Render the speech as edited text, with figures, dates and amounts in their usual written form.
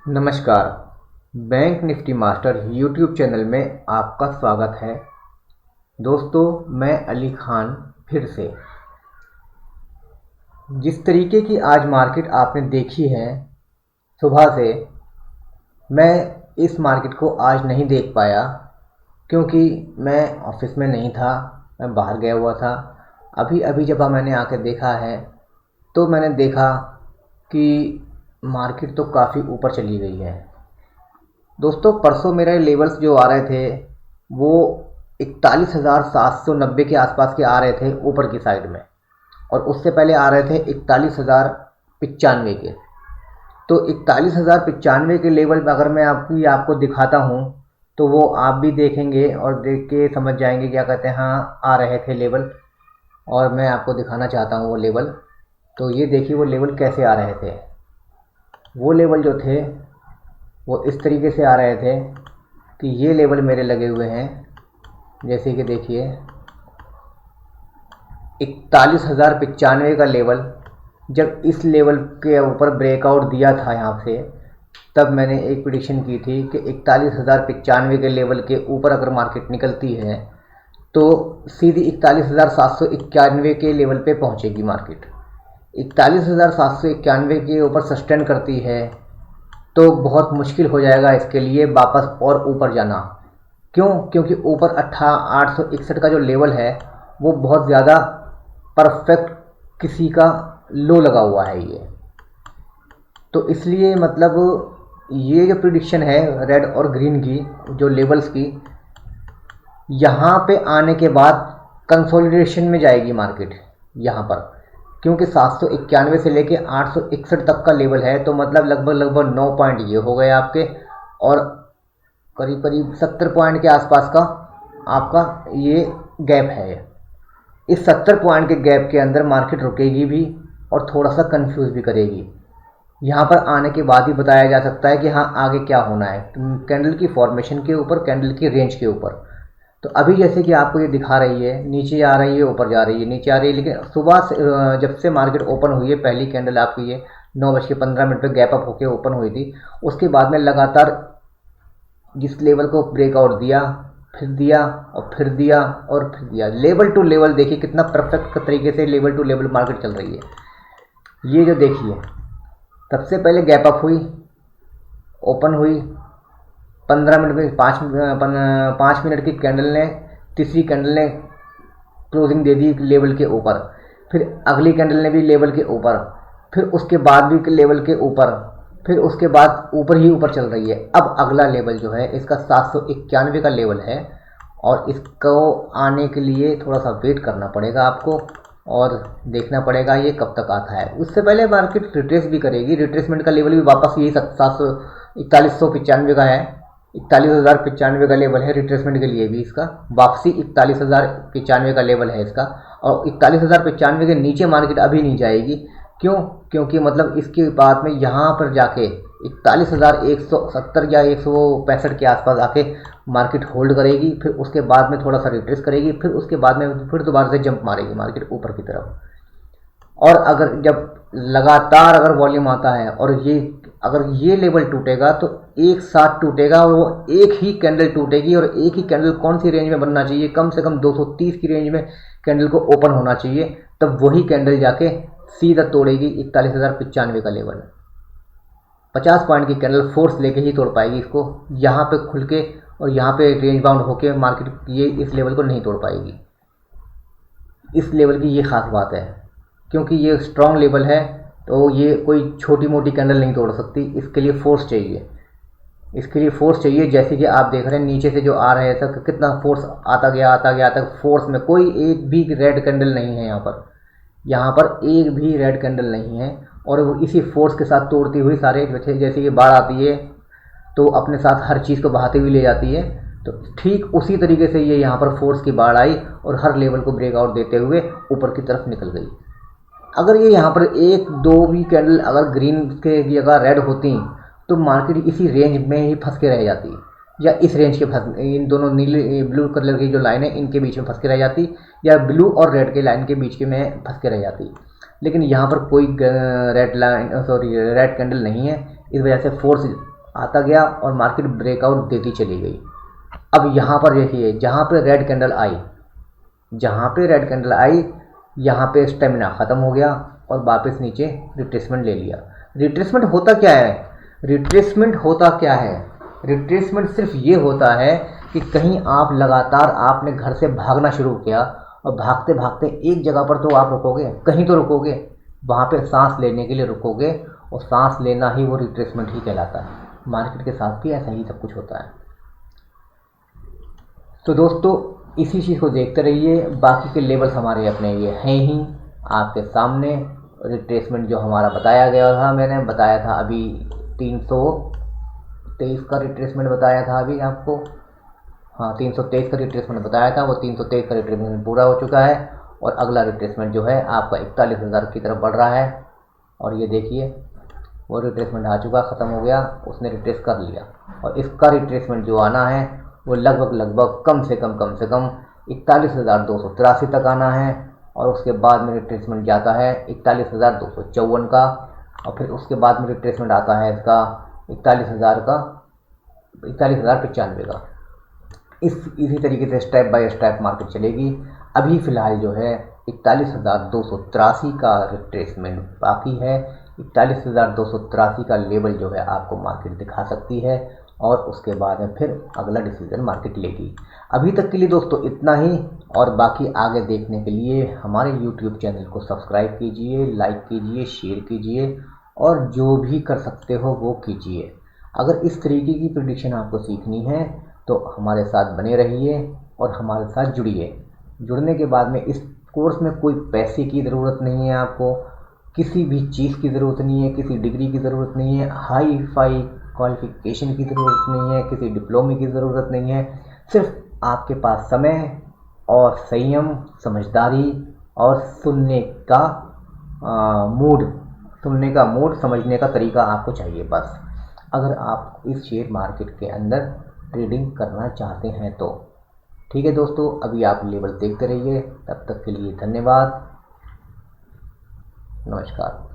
नमस्कार। Bank Nifty master YouTube channel में आपका स्वागत है। दोस्तों, मैं अली खान फिर से जिस तरीके की आज मार्केट आपने देखी है सुबह से, मैं इस मार्केट को आज नहीं देख पाया क्योंकि मैं ऑफिस में नहीं था, मैं बाहर गया हुआ था। अभी अभी जब मैंने आकर देखा है तो मैंने देखा कि मार्केट तो काफ़ी ऊपर चली गई है। दोस्तों, परसों मेरे लेवल्स जो आ रहे थे वो 41,790 के आसपास के आ रहे थे ऊपर की साइड में, और उससे पहले आ रहे थे 41,095 के। तो 41,095 के लेवल अगर मैं आपको दिखाता हूँ तो वो आप भी देखेंगे और देख के समझ जाएंगे, क्या कहते हैं, हाँ आ रहे थे लेवल। और मैं आपको दिखाना चाहता हूँ वो लेवल। तो ये देखिए वो लेवल कैसे आ रहे थे। वो लेवल जो थे वो इस तरीके से आ रहे थे कि ये लेवल मेरे लगे हुए हैं, जैसे कि देखिए 41,095 का लेवल। जब इस लेवल के ऊपर ब्रेकआउट दिया था यहाँ से, तब मैंने एक प्रिडिक्शन की थी कि 41,095 के लेवल के ऊपर अगर मार्केट निकलती है तो सीधी 41,791 के लेवल पे पहुँचेगी मार्केट। 41,791 के ऊपर सस्टेन करती है तो बहुत मुश्किल हो जाएगा इसके लिए वापस और ऊपर जाना। क्यों? क्योंकि ऊपर 861 का जो लेवल है वो बहुत ज़्यादा परफेक्ट किसी का लो लगा हुआ है ये। तो इसलिए मतलब ये जो प्रिडिक्शन है रेड और ग्रीन की, जो लेवल्स की, यहाँ पे आने के बाद कंसोलिडेशन में जाएगी मार्केट यहाँ पर। क्योंकि 791 से लेके 861 तक का लेवल है, तो मतलब लगभग 9 पॉइंट ये हो गए आपके, और करीब करीब 70 पॉइंट के आसपास का आपका ये गैप है। इस 70 पॉइंट के गैप के अंदर मार्केट रुकेगी भी और थोड़ा सा कंफ्यूज भी करेगी। यहाँ पर आने के बाद ही बताया जा सकता है कि हाँ आगे क्या होना है, कैंडल की फॉर्मेशन के ऊपर, कैंडल की रेंज के ऊपर। तो अभी जैसे कि आपको ये दिखा रही है, नीचे आ रही है, ऊपर जा रही है, नीचे आ रही है, लेकिन सुबह से जब से मार्केट ओपन हुई है, पहली कैंडल आपकी ये 9:15 पे गैप अप होकर ओपन हुई थी। उसके बाद में लगातार जिस लेवल को ब्रेकआउट दिया, फिर दिया और फिर दिया और फिर दिया, लेवल टू लेवल। देखिए कितना परफेक्ट तरीके से लेवल टू लेवल मार्केट चल रही है। ये जो देखिए सबसे पहले गैप अप हुई, ओपन हुई, 15 मिनट में 5 मिनट की कैंडल ने, तीसरी कैंडल ने क्लोजिंग दे दी लेवल के ऊपर। फिर अगली कैंडल ने भी लेवल के ऊपर, फिर उसके बाद भी लेवल के ऊपर, फिर उसके बाद ऊपर ही ऊपर चल रही है। अब अगला लेवल जो है इसका 791 का लेवल है, और इसको आने के लिए थोड़ा सा वेट करना पड़ेगा आपको और देखना पड़ेगा ये कब तक आता है। उससे पहले मार्केट रिट्रेस भी करेगी। रिट्रेसमेंट का लेवल भी वापस यही 41,95 का है। 41,095 का लेवल है रिट्रेसमेंट के लिए भी। इसका वापसी 41,095 का लेवल है इसका, और 41,095 के नीचे मार्केट अभी नहीं जाएगी। क्यों? क्योंकि मतलब इसके बाद में यहाँ पर जाके 41,170 या 165 के आसपास आके मार्केट होल्ड करेगी, फिर उसके बाद में थोड़ा सा रिट्रेस करेगी, फिर उसके बाद में फिर दोबारा से जंप मारेगी मार्केट ऊपर की तरफ। और अगर जब लगातार अगर वॉल्यूम आता है और ये अगर ये लेवल टूटेगा तो एक साथ टूटेगा, और वो एक ही कैंडल टूटेगी। और एक ही कैंडल कौन सी रेंज में बनना चाहिए? कम से कम 230 की रेंज में कैंडल को ओपन होना चाहिए, तब वही कैंडल जाके सीधा तोड़ेगी 41,095 का लेवल। 50 पॉइंट की कैंडल फोर्स लेके ही तोड़ पाएगी इसको। यहाँ पे खुल के और यहाँ पे रेंज बाउंड होके मार्केट ये इस लेवल को नहीं तोड़ पाएगी। इस लेवल की ये खास बात है, क्योंकि ये स्ट्रॉन्ग लेवल है, तो ये कोई छोटी मोटी कैंडल नहीं तोड़ सकती। इसके लिए फोर्स चाहिए, इसके लिए फोर्स चाहिए। जैसे कि आप देख रहे हैं नीचे से जो आ रहे हैं, कितना फोर्स आता गया आता गया आता गया। फोर्स में कोई एक भी रेड कैंडल नहीं है यहाँ पर एक भी रेड कैंडल नहीं है, और वो इसी फोर्स के साथ तोड़ती हुई सारे, जैसे कि बाढ़ आती है तो अपने साथ हर चीज़ को बहाते हुए ले जाती है, तो ठीक उसी तरीके से ये यहाँ पर फोर्स की बाढ़ आई और हर लेवल को ब्रेकआउट देते हुए ऊपर की तरफ निकल गई। अगर ये यहाँ पर एक दो भी कैंडल अगर ग्रीन के जगह रेड होती तो मार्केट इसी रेंज में ही फंस के रह जाती, या इस रेंज के फंस, इन दोनों नीले ब्लू कलर की जो लाइन है इनके बीच में फंस के रह जाती, या ब्लू और रेड के लाइन के बीच के में फंस के रह जाती। लेकिन यहाँ पर कोई रेड कैंडल नहीं है, इस वजह से फोर्स आता गया और मार्केट ब्रेकआउट देती चली गई। अब यहाँ पर देखिए, जहाँ पे रेड कैंडल आई, जहाँ पे रेड कैंडल आई यहाँ पे स्टेमिना ख़त्म हो गया और वापस नीचे रिट्रेसमेंट ले लिया। रिट्रेसमेंट होता क्या है? रिट्रेसमेंट होता क्या है? रिट्रेसमेंट सिर्फ ये होता है कि कहीं आप लगातार आपने घर से भागना शुरू किया और भागते भागते एक जगह पर तो आप रुकोगे, कहीं तो रुकोगे, वहाँ पे सांस लेने के लिए रुकोगे और सांस लेना ही वो रिट्रेसमेंट ही कहलाता है। मार्केट के साथ भी ऐसा ही सब कुछ होता है। तो दोस्तों इसी चीज़ को देखते रहिए। बाकी के लेवल्स हमारे अपने ये हैं ही आपके सामने। रिट्रेसमेंट जो हमारा बताया गया था, मैंने बताया था अभी 323 का रिट्रेसमेंट बताया था अभी आपको, हाँ 323 का रिट्रेसमेंट बताया था। वो 323 का रिट्रेसमेंट पूरा हो चुका है और अगला रिट्रेसमेंट जो है आपका 41,000 की तरफ बढ़ रहा है। और ये देखिए वो रिट्रेसमेंट आ चुका, ख़त्म हो गया, उसने रिट्रेस कर लिया। और इसका रिट्रेसमेंट जो आना है वो लगभग कम से कम 41,283 तक आना है। और उसके बाद में रिट्रेसमेंट जाता है 41,254 का, और फिर उसके बाद में रिट्रेसमेंट आता है इसका 41,095 का। इसी तरीके से स्टेप बाय स्टेप मार्केट चलेगी। अभी फ़िलहाल जो है 41,283 का रिट्रेसमेंट बाकी है। 41,283 का लेवल जो है आपको मार्केट दिखा सकती है और उसके बाद में फिर अगला डिसीजन मार्केट लेगी। अभी तक के लिए दोस्तों इतना ही, और बाकी आगे देखने के लिए हमारे YouTube चैनल को सब्सक्राइब कीजिए, लाइक कीजिए, शेयर कीजिए और जो भी कर सकते हो वो कीजिए। अगर इस तरीके की प्रेडिक्शन आपको सीखनी है तो हमारे साथ बने रहिए और हमारे साथ जुड़िए। जुड़ने के बाद में इस कोर्स में कोई पैसे की ज़रूरत नहीं है, आपको किसी भी चीज़ की ज़रूरत नहीं है, किसी डिग्री की ज़रूरत नहीं है, हाई फाई क्वालिफिकेशन की ज़रूरत नहीं है, किसी डिप्लोमे की ज़रूरत नहीं है। सिर्फ आपके पास समय और संयम, समझदारी और सुनने का मूड, समझने का तरीका आपको चाहिए बस। अगर आप इस शेयर मार्केट के अंदर ट्रेडिंग करना चाहते हैं तो ठीक है दोस्तों। अभी आप लेवल देखते रहिए। तब तक के लिए धन्यवाद, नमस्कार।